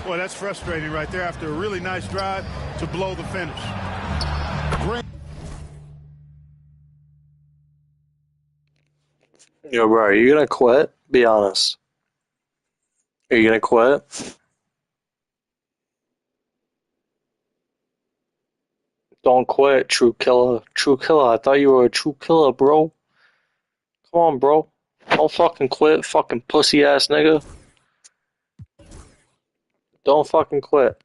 [SPEAKER 5] Boy, that's frustrating right there after a really nice drive to blow the finish.
[SPEAKER 8] Great.
[SPEAKER 4] Yo, bro, are you gonna quit? Be honest. Are you gonna quit? Don't quit, true killer. True killer, I thought you were a true killer, bro. Come on, bro. Don't fucking quit, fucking pussy ass nigga. Don't fucking quit.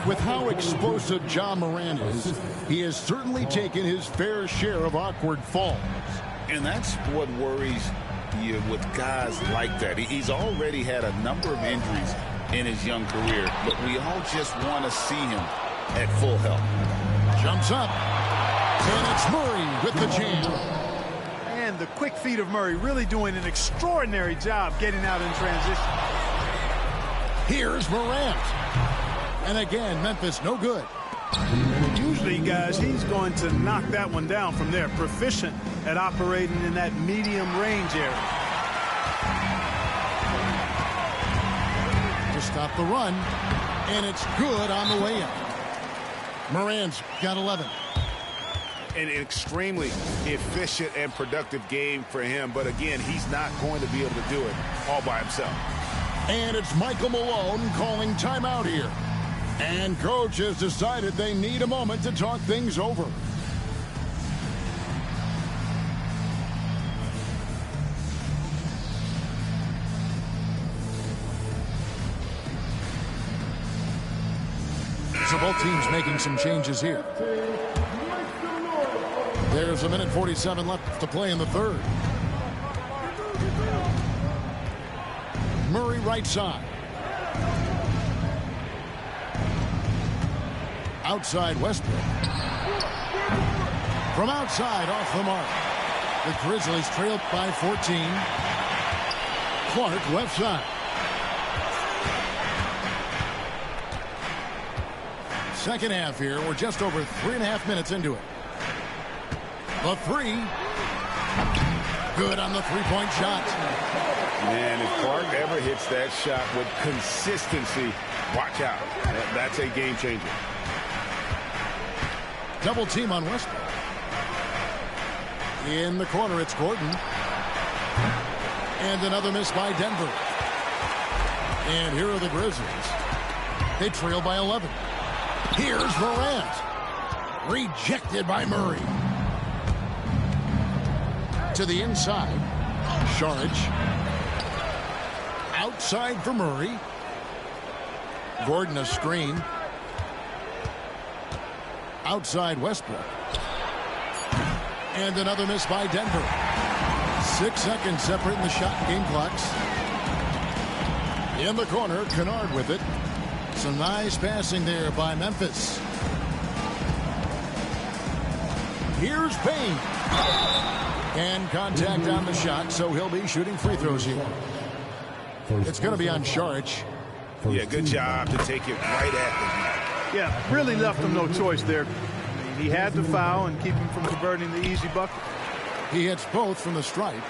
[SPEAKER 8] With how explosive Ja Morant is, he has certainly taken his fair share of awkward falls.
[SPEAKER 10] And that's what worries you with guys like that. He's already had a number of injuries in his young career, but we all just want to see him at full health.
[SPEAKER 8] Jumps up, and it's Murray with the jam.
[SPEAKER 5] And the quick feet of Murray really doing an extraordinary job getting out in transition.
[SPEAKER 8] Here's Morant. And again, Memphis no good.
[SPEAKER 5] Usually, guys, he's going to knock that one down from there. Proficient at operating in that medium range area.
[SPEAKER 8] To stop the run, and it's good on the way in. Morant's got 11.
[SPEAKER 11] An extremely efficient and productive game for him, but again, he's not going to be able to do it all by himself.
[SPEAKER 8] And it's Michael Malone calling timeout here. And coach has decided they need a moment to talk things over. So both teams making some changes here. There's 1:47 left to play in the third. Murray right side. Outside Westbrook. from outside off the mark. The Grizzlies trailed by 14. Clark left side. Second half here. We're just over 3.5 minutes into it. The three. Good on the three-point shot.
[SPEAKER 11] Man, if Clark ever hits that shot with consistency, watch out. That's a game changer.
[SPEAKER 8] Double team on Westbrook. In the corner, it's Gordon. And another miss by Denver. And here are the Grizzlies. They trail by 11. Here's Morant. Rejected by Murray. To the inside. Saric. Outside for Murray. Gordon a screen. Outside Westbrook. And another miss by Denver. 6 seconds separating the shot and game clocks. In the corner, Kennard with it. Some nice passing there by Memphis. Here's Payne. And contact on the shot, so he'll be shooting free throws here. It's going to be on Saric.
[SPEAKER 11] Yeah, good job to take it right at
[SPEAKER 5] Yeah, really left him no choice there. He had to foul and keep him from converting the easy bucket.
[SPEAKER 8] He hits both from the stripe.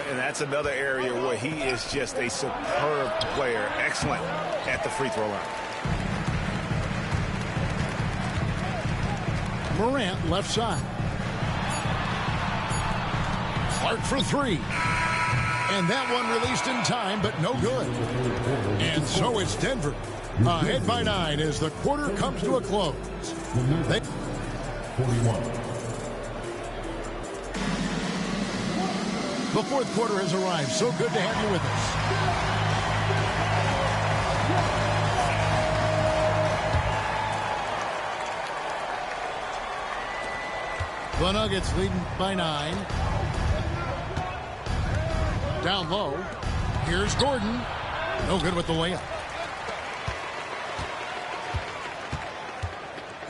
[SPEAKER 11] And that's another area where he is just a superb player. Excellent at the free throw line.
[SPEAKER 8] Morant left side. Clark for three. And that one released in time, but no good. And so it's Denver. Ahead by 9 as the quarter comes to a close.
[SPEAKER 1] 41.
[SPEAKER 8] The fourth quarter has arrived. So good to have you with us. The Nuggets leading by 9. Down low. Here's Gordon. No good with the layup.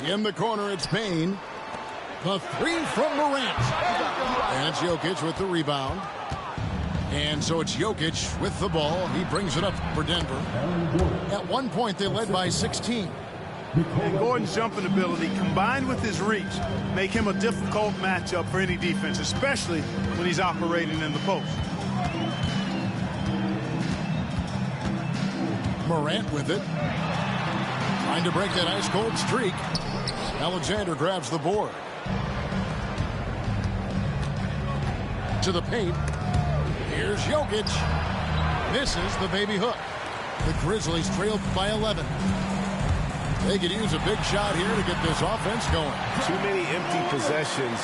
[SPEAKER 8] In the corner, it's Payne. The three from Morant. And it's Jokic with the rebound. And so it's Jokic with the ball. He brings it up for Denver. At one point, they led by 16.
[SPEAKER 5] And Gordon's jumping ability, combined with his reach, make him a difficult matchup for any defense, especially when he's operating in the post.
[SPEAKER 8] Morant with it. Trying to break that ice-cold streak. Alexander grabs the board. To the paint. Here's Jokic. Misses the baby hook. The Grizzlies trail by 11. They could use a big shot here to get this offense going.
[SPEAKER 11] Too many empty possessions.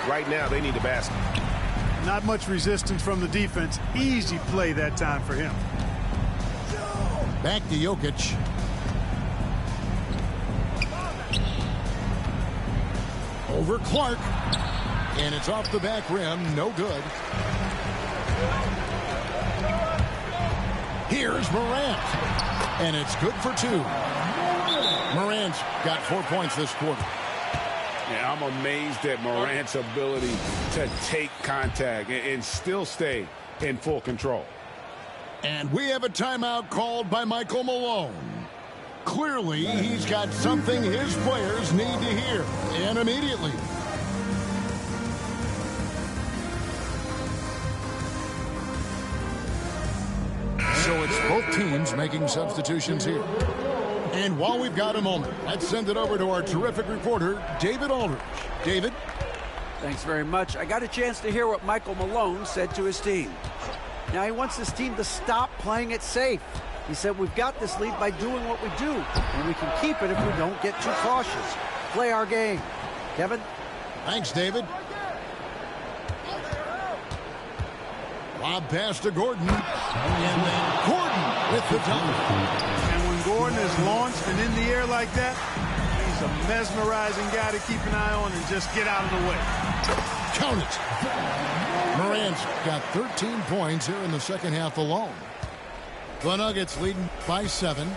[SPEAKER 11] Right now, they need a basket.
[SPEAKER 5] Not much resistance from the defense. Easy play that time for him.
[SPEAKER 8] Back to Jokic. Over Clark. And it's off the back rim. No good. Here's Morant. And it's good for 2. Morant's got 4 points this quarter.
[SPEAKER 11] Yeah, I'm amazed at Morant's ability to take contact and still stay in full control.
[SPEAKER 8] And we have a timeout called by Michael Malone. Clearly, he's got something his players need to hear, and immediately. So it's both teams making substitutions here. And while we've got a moment, let's send it over to our terrific reporter, David Aldridge. David?
[SPEAKER 9] Thanks very much. I got a chance to hear what Michael Malone said to his team. Now he wants this team to stop playing it safe. He said we've got this lead by doing what we do, and we can keep it if we don't get too cautious. Play our game. Kevin?
[SPEAKER 8] Thanks, David. Lob pass to Gordon. And then Gordon with the dunk.
[SPEAKER 5] And when Gordon is launched and in the air like that, he's a mesmerizing guy to keep an eye on and just get out of the way.
[SPEAKER 8] Count it. Morant's got 13 points here in the second half alone. The Nuggets leading by 7.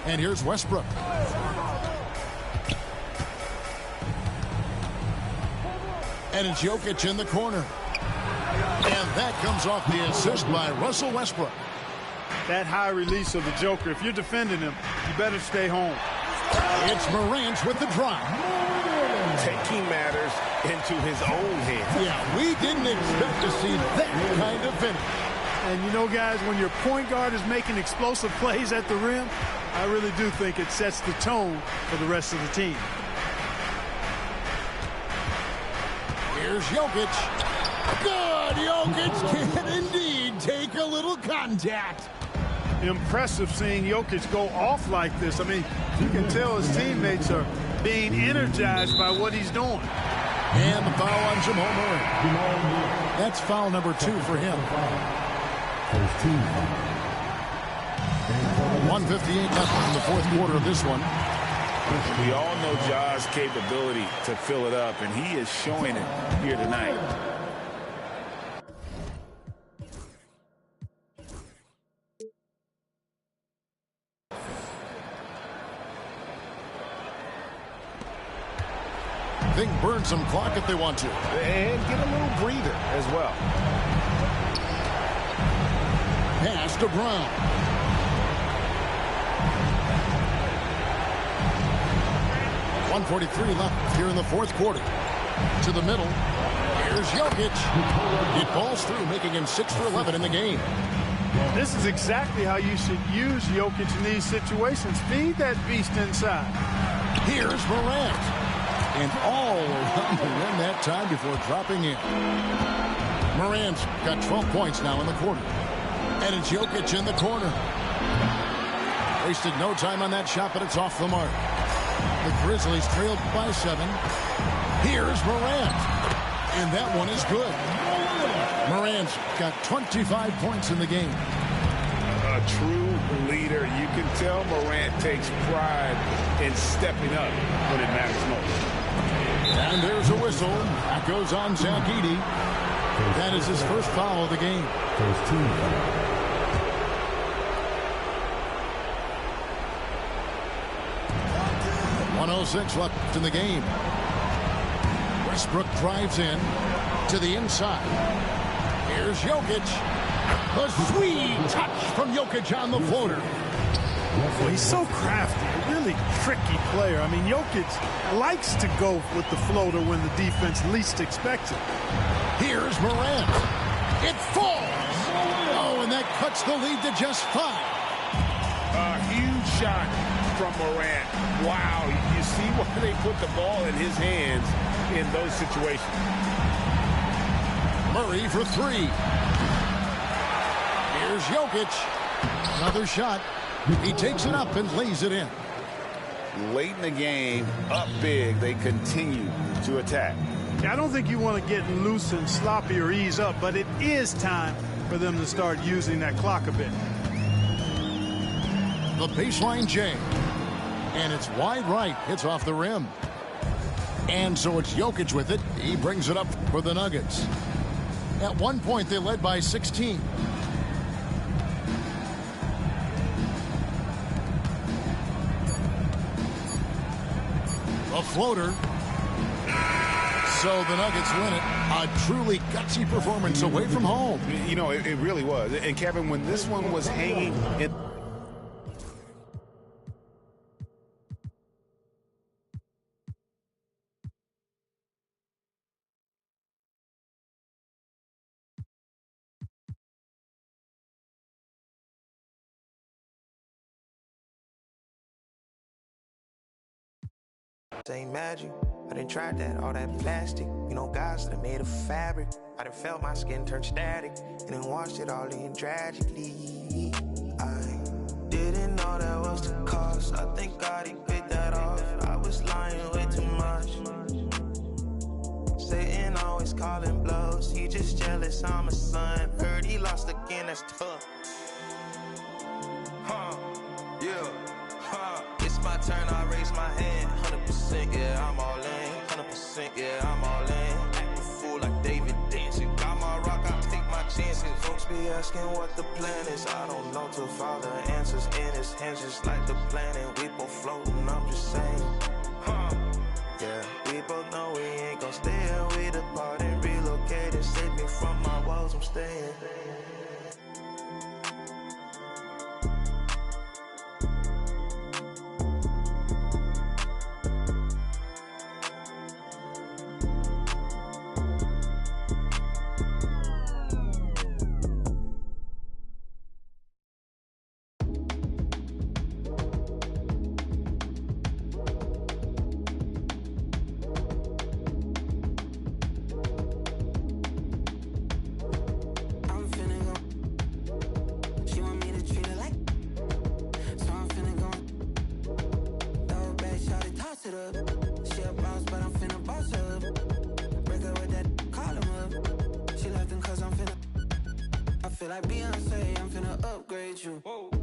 [SPEAKER 8] And here's Westbrook. And it's Jokic in the corner. And that comes off the assist by Russell Westbrook.
[SPEAKER 5] That high release of the Joker, if you're defending him, you better stay home.
[SPEAKER 8] It's Morant with the drive.
[SPEAKER 11] Taking matters into his own hands.
[SPEAKER 8] Yeah, we didn't expect to see that kind of finish.
[SPEAKER 5] And you know, guys, when your point guard is making explosive plays at the rim, I really do think it sets the tone for the rest of the team.
[SPEAKER 8] Here's Jokic. Good! Jokic can indeed take a little contact.
[SPEAKER 5] Impressive seeing Jokic go off like this. I mean, you can tell his teammates are being energized by what he's doing.
[SPEAKER 8] And the foul on Jamal Murray. That's foul number 2 for him. 1:58 left in the fourth quarter of this one.
[SPEAKER 11] We all know Ja's capability to fill it up, and he is showing it here tonight.
[SPEAKER 8] They can burn some clock if they want to.
[SPEAKER 11] And get a little breather as well.
[SPEAKER 8] Pass to Brown. .143 left here in the fourth quarter. To the middle. Here's Jokic. It falls through, making him 6 for 11 in the game.
[SPEAKER 5] This is exactly how you should use Jokic in these situations. Feed that beast inside.
[SPEAKER 8] Here's Morant. And all around the rim that time before dropping in. Morant's got 12 points now in the quarter. And it's Jokic in the corner. Wasted no time on that shot, but it's off the mark. The Grizzlies trailed by 7. Here's Morant. And that one is good. Morant's got 25 points in the game.
[SPEAKER 11] A true leader. You can tell Morant takes pride in stepping up when it matters most.
[SPEAKER 8] And there's a whistle. That goes on Zach Edey. That is his first foul of the game.
[SPEAKER 1] First team.
[SPEAKER 8] 1:06 left in the game. Westbrook drives in to the inside. Here's Jokic. A sweet touch from Jokic on the floater.
[SPEAKER 5] Well, he's so crafty, a really tricky player. I mean, Jokic likes to go with the floater when the defense least expects it.
[SPEAKER 8] Here's Morant. It falls. Oh, and that cuts the lead to just 5.
[SPEAKER 11] A huge shot from Morant. Wow, you see why they put the ball in his hands in those situations.
[SPEAKER 8] Murray for 3. Here's Jokic. Another shot. He takes it up and lays it in.
[SPEAKER 11] Late in the game, up big, they continue to attack.
[SPEAKER 5] I don't think you want to get loose and sloppy or ease up, but it is time for them to start using that clock a bit.
[SPEAKER 8] The baseline J. And it's wide right. It's off the rim. And so it's Jokic with it. He brings it up for the Nuggets. At one point, they led by 16. A floater. So the Nuggets win it. A truly gutsy performance away from home.
[SPEAKER 11] You know, it really was. And Kevin, when this one was hanging in...
[SPEAKER 12] Ain't magic. I done tried that, all that plastic. You know, guys that are made of fabric. I done felt my skin turn static and then washed it all in tragically. I didn't know that was the cost. I think God, he paid that off. I was lying way too much. Satan always calling blows. He just jealous, I'm a son. Heard he lost again, that's tough. Yeah. It's my turn, I raise my hand. 100%, yeah, I'm all in. 100%, yeah, I'm all in. Act a fool like David dancing. Got my rock, I take my chances. Folks be asking what the plan is. I don't know till Father answers in his hands, just like the planet. We both floating, I'm just saying. Yeah, we both know we ain't gon' stay and we depart and relocate and save me from my walls, I'm staying.
[SPEAKER 7] She a boss, but I'm finna boss up. Break up with that, call him up. She left him cause I'm finna. I feel like Beyonce, I'm finna upgrade you. Whoa.